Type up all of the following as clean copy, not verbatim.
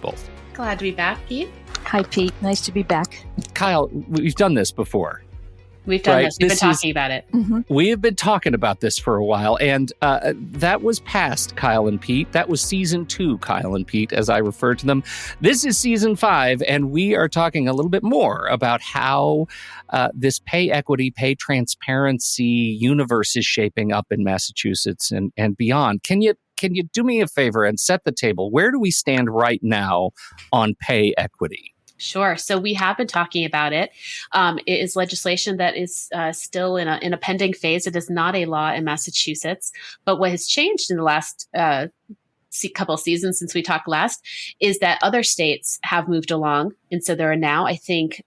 both. Glad to be back, Pete. Hi, Pete. Nice to be back. Kyle, we've done this before. We've done this. We've been talking about it. Mm-hmm. We have been talking about this for a while, and that was past Kyle and Pete. That was season 2, Kyle and Pete, as I refer to them. This is season 5, and we are talking a little bit more about how this pay equity, pay transparency universe is shaping up in Massachusetts and beyond. Can you do me a favor and set the table? Where do we stand right now on pay equity? Sure. So we have been talking about it. It is legislation that is still in a pending phase. It is not a law in Massachusetts. But what has changed in the last couple of seasons since we talked last is that other states have moved along. And so there are now, I think,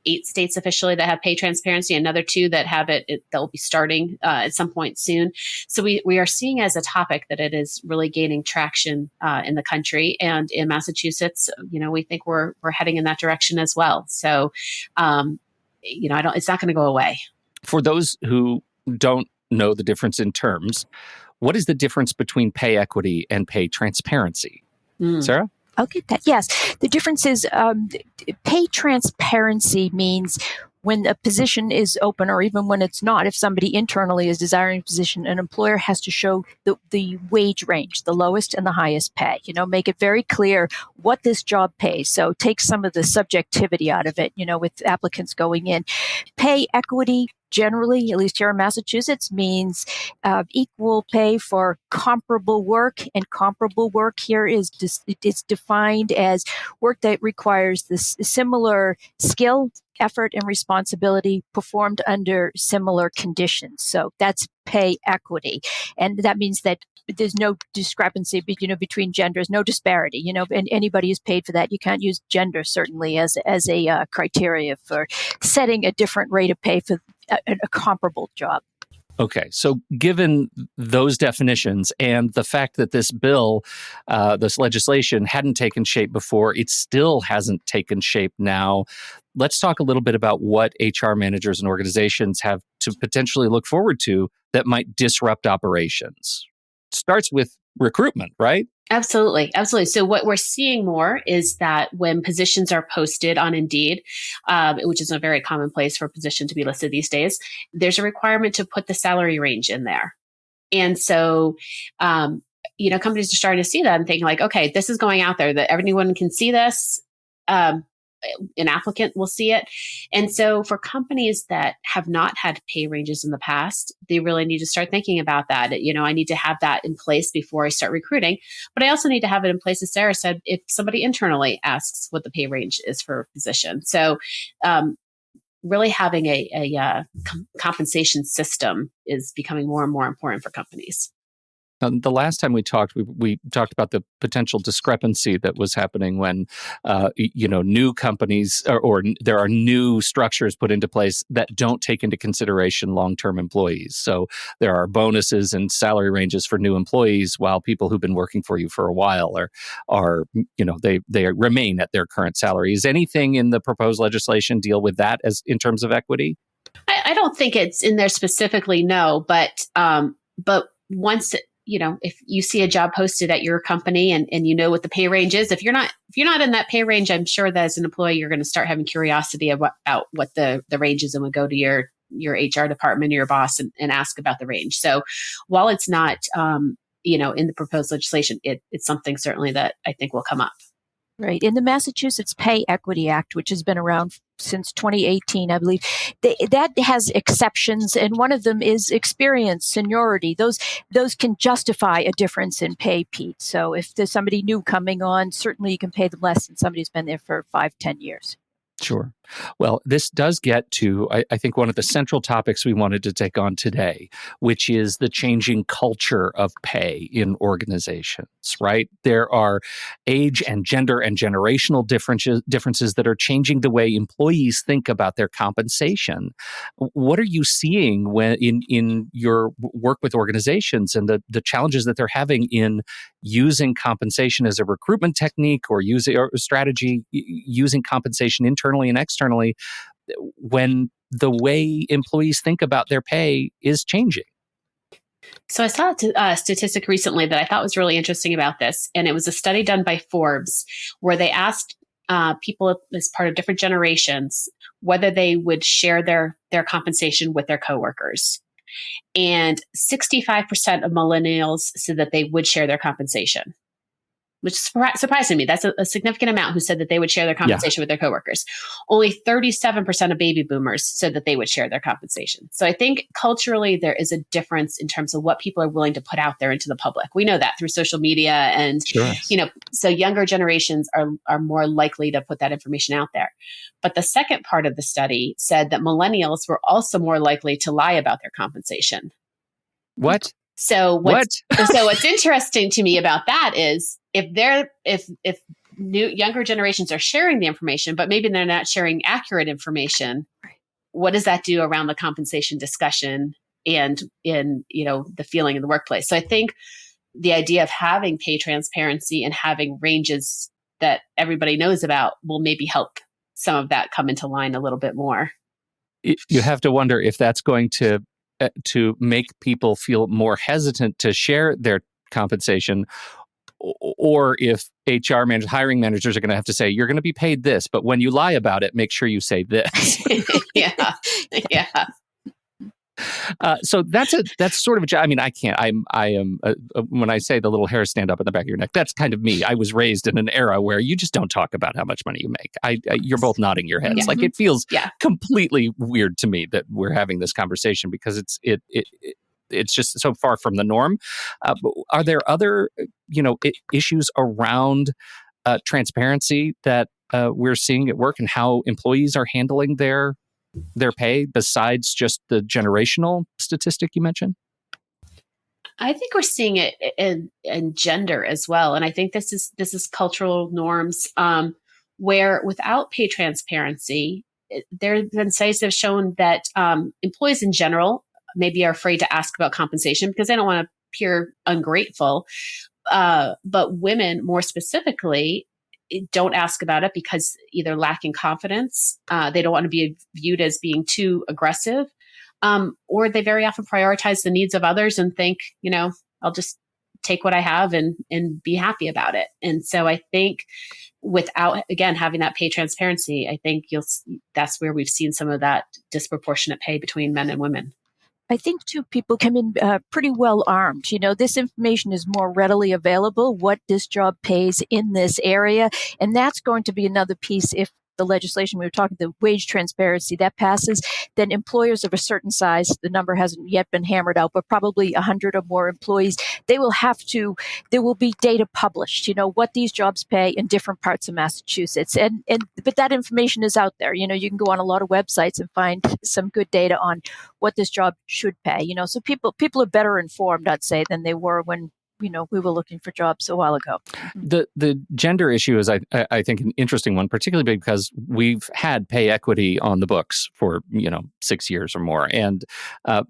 8 states officially that have pay transparency, another 2 that have it they'll be starting at some point soon. So we are seeing as a topic that it is really gaining traction in the country. And in Massachusetts, we think we're heading in that direction as well. So, it's not going to go away. For those who don't know the difference in terms, what is the difference between pay equity and pay transparency? Sarah? I'll get that. Yes. The difference is pay transparency means when a position is open or even when it's not, if somebody internally is desiring a position, an employer has to show the wage range, the lowest and the highest pay, make it very clear what this job pays. So take some of the subjectivity out of it, with applicants going in. Pay equity generally, at least here in Massachusetts, means equal pay for comparable work. And comparable work here is it's defined as work that requires this similar skill, effort, and responsibility performed under similar conditions. So that's pay equity. And that means that there's no discrepancy, between genders, no disparity, and anybody is paid for that. You can't use gender certainly as a criteria for setting a different rate of pay for a comparable job. Okay, so given those definitions and the fact that this bill, this legislation hadn't taken shape before, it still hasn't taken shape now. Let's talk a little bit about what HR managers and organizations have to potentially look forward to that might disrupt operations. It starts with recruitment, right? Absolutely. Absolutely. So what we're seeing more is that when positions are posted on Indeed, which is a very common place for a position to be listed these days, there's a requirement to put the salary range in there. And so, companies are starting to see that and thinking like, okay, this is going out there that everyone can see this. An applicant will see it. And so for companies that have not had pay ranges in the past, they really need to start thinking about that. I need to have that in place before I start recruiting, but I also need to have it in place, as Sarah said, if somebody internally asks what the pay range is for a position. So really having a compensation system is becoming more and more important for companies. The last time we talked about the potential discrepancy that was happening when, new companies or there are new structures put into place that don't take into consideration long-term employees. So there are bonuses and salary ranges for new employees, while people who've been working for you for a while they remain at their current salary. Is anything in the proposed legislation deal with that as in terms of equity? I don't think it's in there specifically, no, but once if you see a job posted at your company and you know what the pay range is, if you're not in that pay range, I'm sure that as an employee, you're going to start having curiosity about what the range is and would go to your HR department or your boss and ask about the range. So while it's not, in the proposed legislation, it's something certainly that I think will come up. Right. In the Massachusetts Pay Equity Act, which has been around since 2018, I believe, that has exceptions, and one of them is experience, seniority. Those can justify a difference in pay, Pete. So if there's somebody new coming on, certainly you can pay them less than somebody who's been there for 5-10 years. Sure. Well, this does get to, I think, one of the central topics we wanted to take on today, which is the changing culture of pay in organizations, right? There are age and gender and generational differences that are changing the way employees think about their compensation. What are you seeing when in your work with organizations and the challenges that they're having in using compensation as a recruitment technique or using a strategy, using compensation internally and externally, when the way employees think about their pay is changing? So I saw a statistic recently that I thought was really interesting about this, and it was a study done by Forbes where they asked people as part of different generations whether they would share their compensation with their coworkers. And 65% of millennials said that they would share their compensation, which is surprising me. That's a significant amount who said that they would share their compensation with their coworkers. Only 37% of baby boomers said that they would share their compensation. So I think culturally there is a difference in terms of what people are willing to put out there into the public. We know that through social media and, Sure. So younger generations are more likely to put that information out there. But the second part of the study said that millennials were also more likely to lie about their compensation. What? So what's interesting to me about that is if younger generations are sharing the information, but maybe they're not sharing accurate information, what does that do around the compensation discussion and in the feeling in the workplace? So I think the idea of having pay transparency and having ranges that everybody knows about will maybe help some of that come into line a little bit more. You have to wonder if that's going to make people feel more hesitant to share their compensation, or if HR managers, hiring managers are going to have to say, you're going to be paid this, but when you lie about it, make sure you say this. Yeah. So that's sort of a job. I mean, I am when I say the little hairs stand up in the back of your neck, that's kind of me. I was raised in an era where you just don't talk about how much money you make. You're both nodding your heads. Yeah. Like it feels completely weird to me that we're having this conversation because it's just so far from the norm. Are there other, issues around transparency that we're seeing at work and how employees are handling their pay besides just the generational statistic you mentioned? I think we're seeing it in gender as well, and I think this is cultural norms where without pay transparency, there have been studies that have shown that employees in general maybe are afraid to ask about compensation because they don't want to appear ungrateful. But women, more specifically, don't ask about it because either lacking confidence, they don't want to be viewed as being too aggressive, or they very often prioritize the needs of others and think, I'll just take what I have and be happy about it. And so I think without, again, having that pay transparency, I think that's where we've seen some of that disproportionate pay between men and women. I think, too, people come in pretty well armed. This information is more readily available, what this job pays in this area. And that's going to be another piece if the legislation we were talking, the wage transparency, that passes, then employers of a certain size, the number hasn't yet been hammered out, but probably 100 or more employees, there will be data published, what these jobs pay in different parts of Massachusetts. But that information is out there. You can go on a lot of websites and find some good data on what this job should pay. So people are better informed, I'd say, than they were when we were looking for jobs a while ago. The gender issue is, I think, an interesting one, particularly because we've had pay equity on the books for 6 years or more, and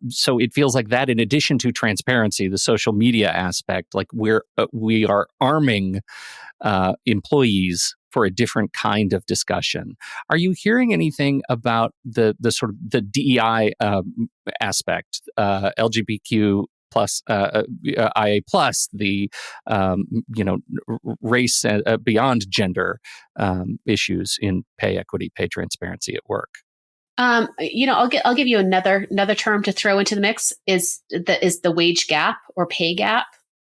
so it feels like that, in addition to transparency, the social media aspect, like we are arming employees for a different kind of discussion. Are you hearing anything about the sort of the DEI aspect, LGBTQ plus IA plus, the race beyond gender issues in pay equity, pay transparency at work? I'll give you another term to throw into the mix is the wage gap or pay gap.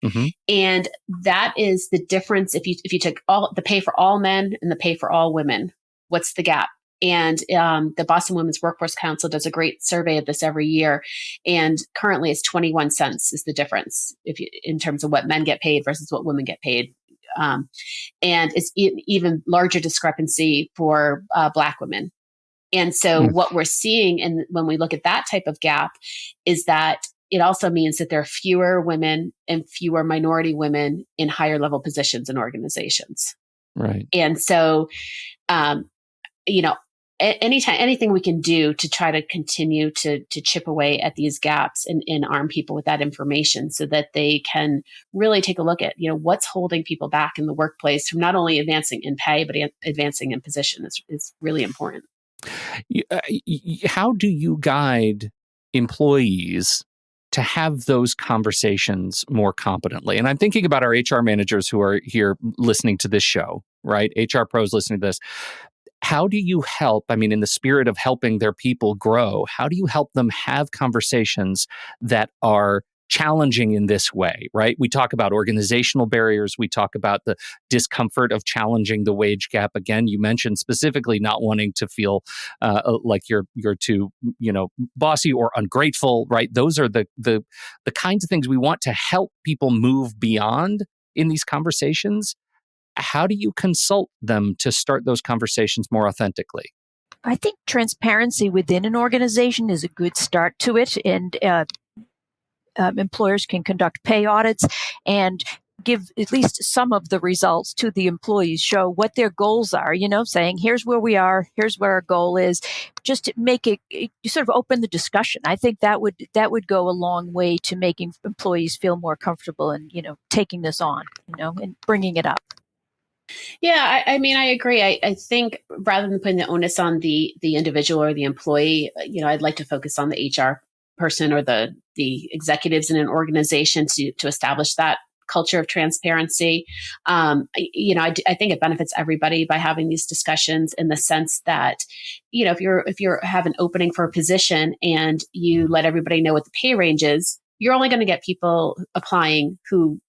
Mm-hmm. And that is the difference if you took all the pay for all men and the pay for all women. What's the gap? And the Boston Women's Workforce Council does a great survey of this every year. And currently it's 21 cents is the difference in terms of what men get paid versus what women get paid. And it's even larger discrepancy for Black women. And so what we're seeing, and when we look at that type of gap, is that it also means that there are fewer women and fewer minority women in higher level positions in organizations. Right. And so, anything we can do to try to continue to chip away at these gaps and arm people with that information so that they can really take a look at, what's holding people back in the workplace from not only advancing in pay, but advancing in position is really important. How do you guide employees to have those conversations more competently. And I'm thinking about our HR managers who are here listening to this show, right? HR pros listening to this. How do you help? I mean, in the spirit of helping their people grow, how do you help them have conversations that are challenging in this way, right? We talk about organizational barriers. We talk about the discomfort of challenging the wage gap. Again, you mentioned specifically not wanting to feel like you're too, bossy or ungrateful, right? Those are the kinds of things we want to help people move beyond in these conversations. How do you consult them to start those conversations more authentically? I think transparency within an organization is a good start to it, and employers can conduct pay audits and give at least some of the results to the employees, show what their goals are, saying, here's where we are, here's what our goal is, just to make it, you sort of open the discussion. I think that would go a long way to making employees feel more comfortable and, taking this on, and bringing it up. Yeah, I mean, I agree. I think rather than putting the onus on the individual or the employee, I'd like to focus on the HR person or the executives in an organization to establish that culture of transparency. I think it benefits everybody by having these discussions, in the sense that, if you have an opening for a position and you let everybody know what the pay range is, you're only going to get people applying who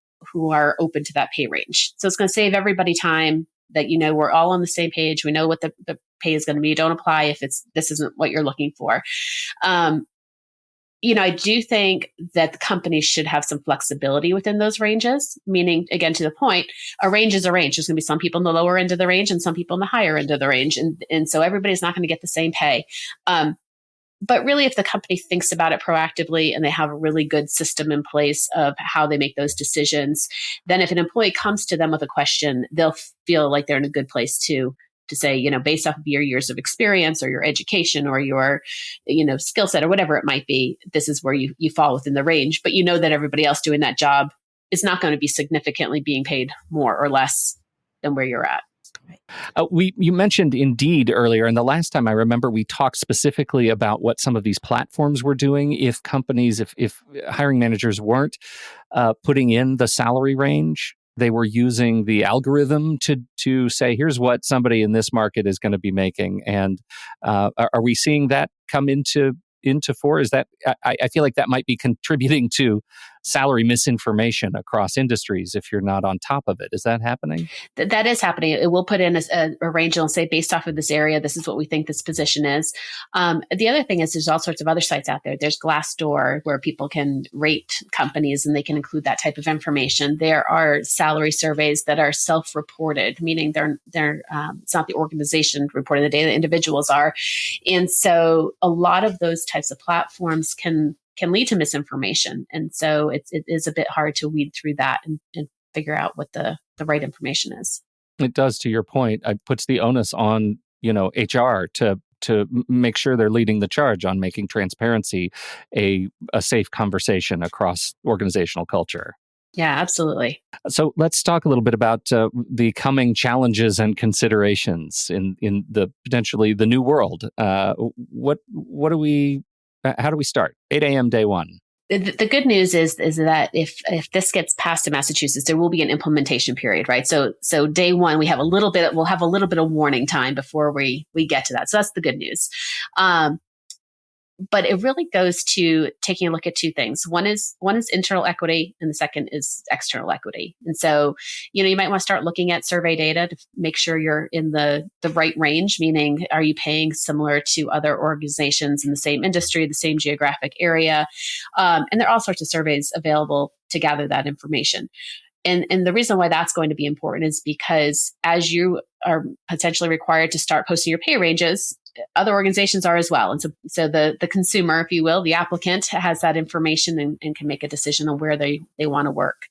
are open to that pay range. So it's going to save everybody time, that, we're all on the same page. We know what the pay is going to be. Don't apply if this isn't what you're looking for. I do think that the companies should have some flexibility within those ranges, meaning, again, to the point, a range is a range. There's going to be some people in the lower end of the range and some people in the higher end of the range. And so everybody's not going to get the same pay. But really, if the company thinks about it proactively and they have a really good system in place of how they make those decisions, then if an employee comes to them with a question, they'll feel like they're in a good place to say, based off of your years of experience or your education or your, skill set or whatever it might be, this is where you fall within the range. But that everybody else doing that job is not going to be significantly being paid more or less than where you're at. You mentioned Indeed earlier, and the last time I remember we talked specifically about what some of these platforms were doing. If companies, if hiring managers weren't putting in the salary range, they were using the algorithm to say, here's what somebody in this market is going to be making. And are we seeing that come into fore? Is that I feel like that might be contributing to salary misinformation across industries if you're not on top of it. Is that happening? That is happening. It will put in a range and say, based off of this area, this is what we think this position is. The other thing is there's all sorts of other sites out there. There's Glassdoor, where people can rate companies and they can include that type of information. There are salary surveys that are self-reported, meaning they're it's not the organization reporting the data, the individuals are. And so a lot of those types of platforms can lead to misinformation. And so it is a bit hard to weed through that and figure out what the right information is. It does, to your point. It puts the onus on, HR to make sure they're leading the charge on making transparency a safe conversation across organizational culture. Yeah, absolutely. So let's talk a little bit about the coming challenges and considerations in the potentially the new world. How do we start? 8 a.m. day one. The good news is that if this gets passed in Massachusetts, there will be an implementation period, right? So day one, we'll have a little bit of warning time before we get to that. So that's the good news. But it really goes to taking a look at two things. One is internal equity, and the second is external equity. And so, you might want to start looking at survey data to make sure you're in the right range, meaning, are you paying similar to other organizations in the same industry, the same geographic area? And there are all sorts of surveys available to gather that information. And the reason why that's going to be important is because as you are potentially required to start posting your pay ranges, other organizations are as well. And so the consumer, if you will, the applicant, has that information and can make a decision on where they want to work.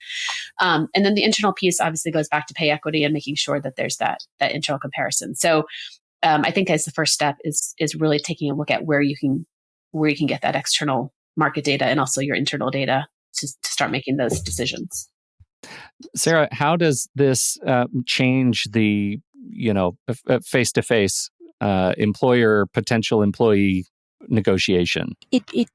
And then the internal piece obviously goes back to pay equity and making sure that there's that internal comparison. So I think as the first step is really taking a look at where you can get that external market data and also your internal data to start making those decisions. Sarah, how does this change the face-to-face employer potential employee negotiation? It gives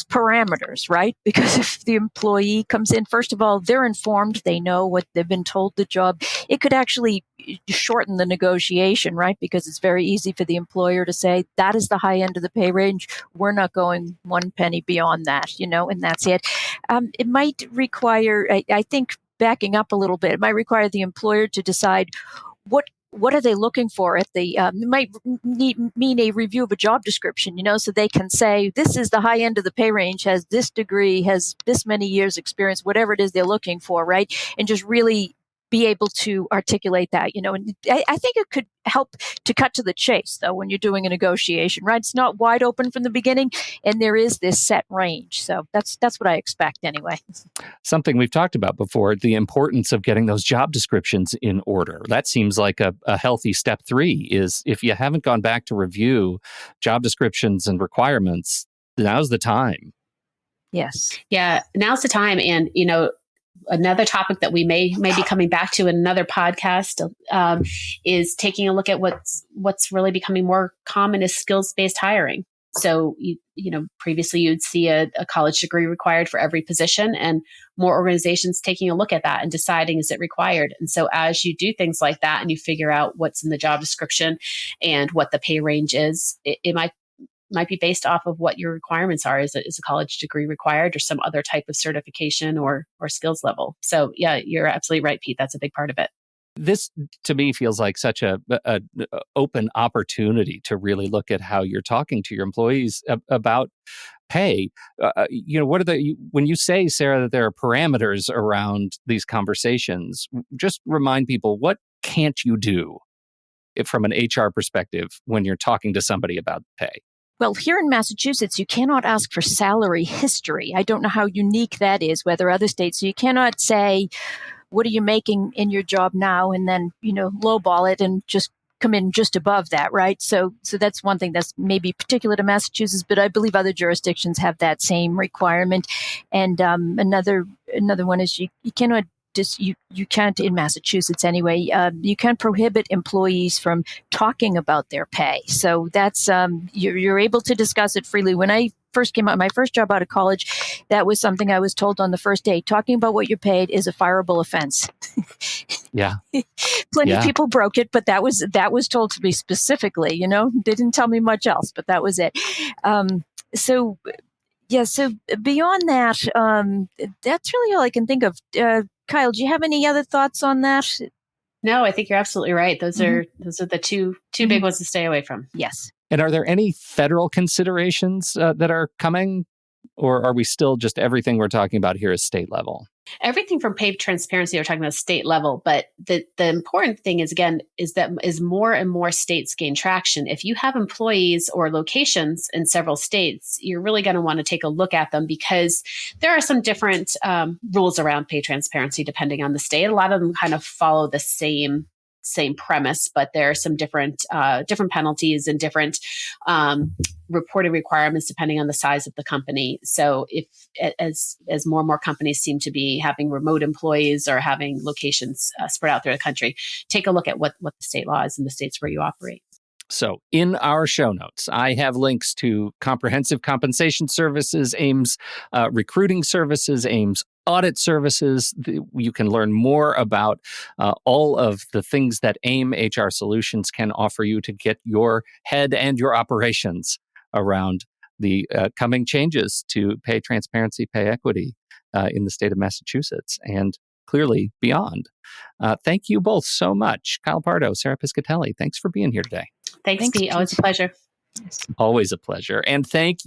parameters, right? Because if the employee comes in, first of all, they're informed, they know what they've been told the job. It could actually shorten the negotiation, right? Because it's very easy for the employer to say, that is the high end of the pay range. We're not going one penny beyond that, and that's it. It might require, I think, backing up a little bit, it might require the employer to decide what are they looking for at the it might mean a review of a job description, so they can say, this is the high end of the pay range, has this degree, has this many years experience, whatever it is they're looking for, right? And just really be able to articulate that, and I think it could help to cut to the chase, though, when you're doing a negotiation, right? It's not wide open from the beginning, and there is this set range. So that's what I expect anyway. Something we've talked about before, the importance of getting those job descriptions in order. That seems like a healthy step 3 is if you haven't gone back to review job descriptions and requirements, now's the time. Yes. Yeah, now's the time. And, another topic that we may be coming back to in another podcast is taking a look at what's really becoming more common is skills-based hiring. So, previously you'd see a college degree required for every position, and more organizations taking a look at that and deciding, is it required? And so as you do things like that and you figure out what's in the job description and what the pay range is, it might be based off of what your requirements are. Is a college degree required or some other type of certification or skills level? So yeah, you're absolutely right, Pete. That's a big part of it. This, to me, feels like such a open opportunity to really look at how you're talking to your employees about pay. What are when you say, Sarah, that there are parameters around these conversations, just remind people, what can't you do from an HR perspective when you're talking to somebody about pay? Well, here in Massachusetts, you cannot ask for salary history. I don't know how unique that is, whether other states. So you cannot say, what are you making in your job now? And then, lowball it and just come in just above that, right? So that's one thing that's maybe particular to Massachusetts, but I believe other jurisdictions have that same requirement. And another one is you cannot you can't, in Massachusetts anyway, you can't prohibit employees from talking about their pay. So that's you're able to discuss it freely. When I first came out, my first job out of college, that was something I was told on the first day. Talking about what you're paid is a fireable offense. Yeah. Plenty of people broke it, but that was told to me specifically. They didn't tell me much else, but that was it. So beyond that, that's really all I can think of. Kyle, do you have any other thoughts on that? No, I think you're absolutely right. Those are the two big ones to stay away from. Yes. And are there any federal considerations that are coming, or are we still just everything we're talking about here is state level? Everything from pay transparency, we're talking about state level, but the important thing is, again, is that as more and more states gain traction, if you have employees or locations in several states, you're really going to want to take a look at them, because there are some different rules around pay transparency depending on the state. A lot of them kind of follow the same premise, but there are some different penalties and different reporting requirements depending on the size of the company. So if as more and more companies seem to be having remote employees or having locations spread out through the country, take a look at what the state law is in the states where you operate. So in our show notes, I have links to comprehensive compensation services, AIM's recruiting services, AIM's audit services. You can learn more about all of the things that AIM HR Solutions can offer you to get your head and your operations around the coming changes to pay transparency, pay equity in the state of Massachusetts, and clearly beyond. Thank you both so much. Kyle Pardo, Sarah Piscatelli, thanks for being here today. Thanks, Pete. Always a pleasure. Always a pleasure. And thank